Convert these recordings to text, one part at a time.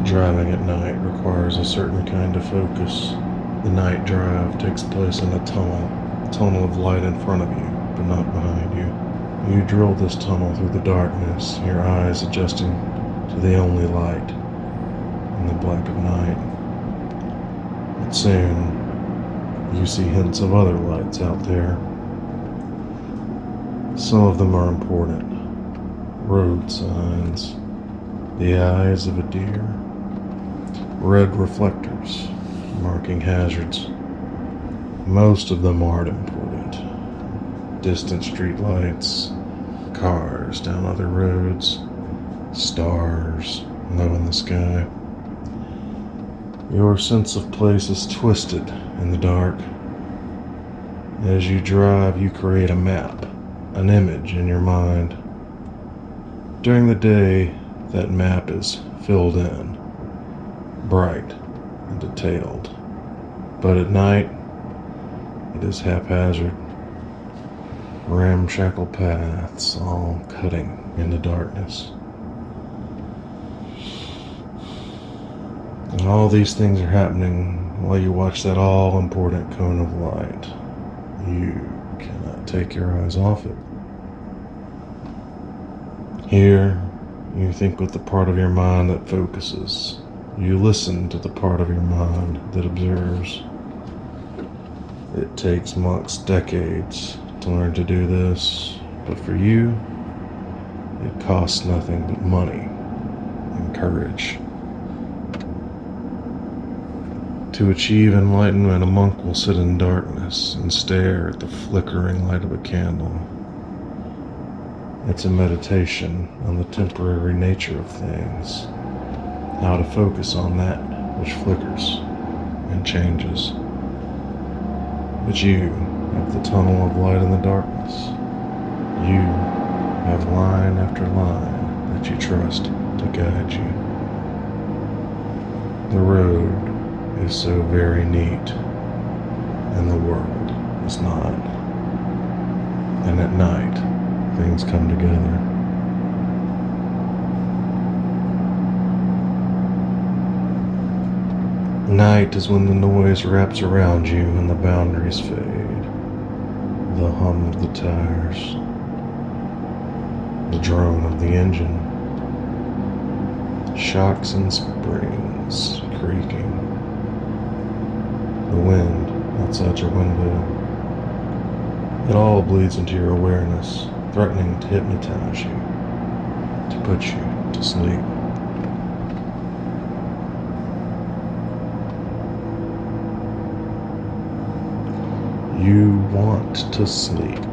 Driving at night requires a certain kind of focus. The night drive takes place in a tunnel of light in front of you, but not behind you. You drill this tunnel through the darkness, your eyes adjusting to the only light in the black of night. But soon, you see hints of other lights out there. Some of them are important. Road signs, the eyes of a deer, red reflectors marking hazards. Most of them aren't important. Distant street lights, cars down other roads, stars low in the sky. Your sense of place is twisted in the dark. As you drive, you create a map, an image in your mind. During the day, that map is filled in, bright and detailed. But at night, it is haphazard. Ramshackle paths, all cutting into darkness. And all these things are happening while you watch that all-important cone of light. You cannot take your eyes off it. Here, you think with the part of your mind that focuses. You listen to the part of your mind that observes. It takes monks decades to learn to do this, but for you, it costs nothing but money and courage. To achieve enlightenment, a monk will sit in darkness and stare at the flickering light of a candle. It's a meditation on the temporary nature of things, how to focus on that which flickers and changes. But you have the tunnel of light in the darkness. You have line after line that you trust to guide you. The road is so very neat, and the world is not. And at night, things come together. Night is when the noise wraps around you and the boundaries fade. The hum of the tires, the drone of the engine, shocks and springs creaking, the wind outside your window. It all bleeds into your awareness, threatening to hypnotize you, to put you to sleep. You want to sleep.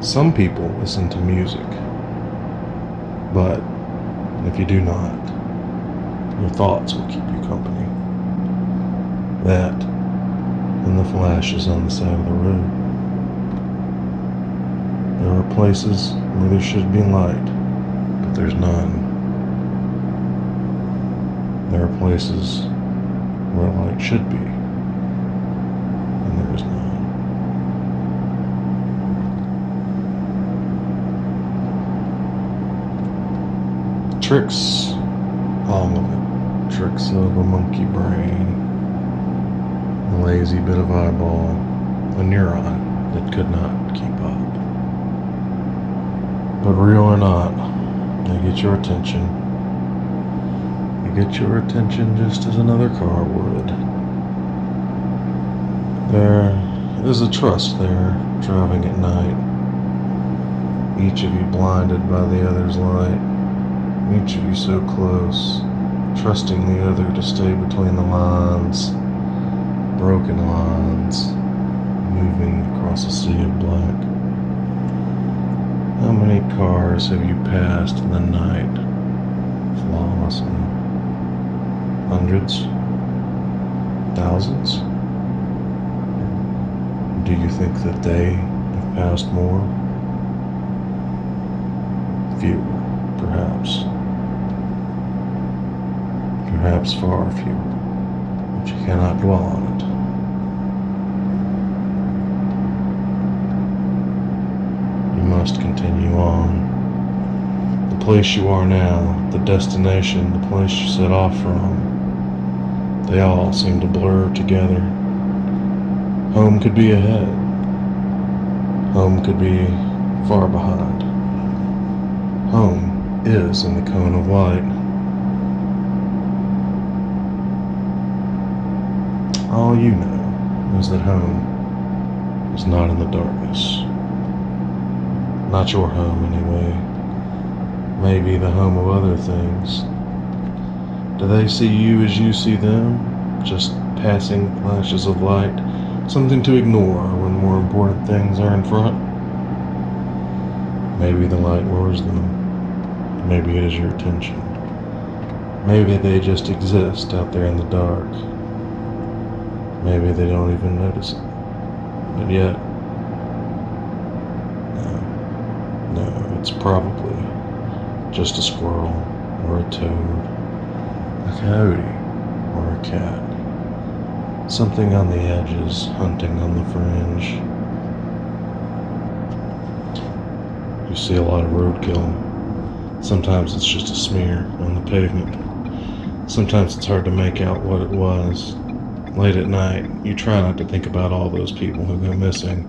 Some people listen to music, but if you do not, your thoughts will keep you company. That and the flashes on the side of the road. There are places where there should be light, but there's none. There are places where light should be, and there is none. Tricks, all of it. Tricks of a monkey brain, a lazy bit of eyeball, a neuron that could not keep up. But real or not, they get your attention. They get your attention just as another car would. There is a trust there, driving at night. Each of you blinded by the other's light. Each of you so close, trusting the other to stay between the lines, broken lines, moving across a sea of black. How many cars have you passed in the night, flawlessly? Hundreds? Thousands? Do you think that they have passed more? Fewer, perhaps. Perhaps far fewer, but you cannot dwell on it. You must continue on. The place you are now, the destination, the place you set off from, they all seem to blur together. Home could be ahead. Home could be far behind. Home is in the cone of light. All you know is that home is not in the darkness. Not your home, anyway. Maybe the home of other things. Do they see you as you see them? Just passing flashes of light, something to ignore when more important things are in front? Maybe the light lures them. Maybe it is your attention. Maybe they just exist out there in the dark. Maybe they don't even notice it. But yet, no, it's probably just a squirrel or a toad, a coyote or a cat. Something on the edges, hunting on the fringe. You see a lot of roadkill. Sometimes it's just a smear on the pavement. Sometimes it's hard to make out what it was. Late at night, you try not to think about all those people who go missing.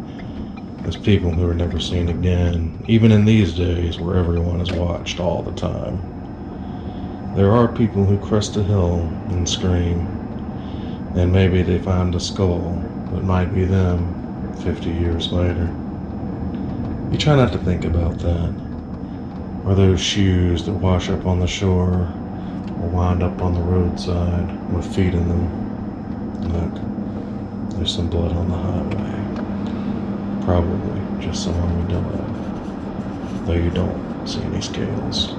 Those people who are never seen again, even in these days where everyone is watched all the time. There are people who crest a hill and scream, and maybe they find a skull that might be them 50 years later. You try not to think about that, or those shoes that wash up on the shore or wind up on the roadside with feet in them. Look, there's some blood on the highway. Probably just some armadillo, though you don't see any scales.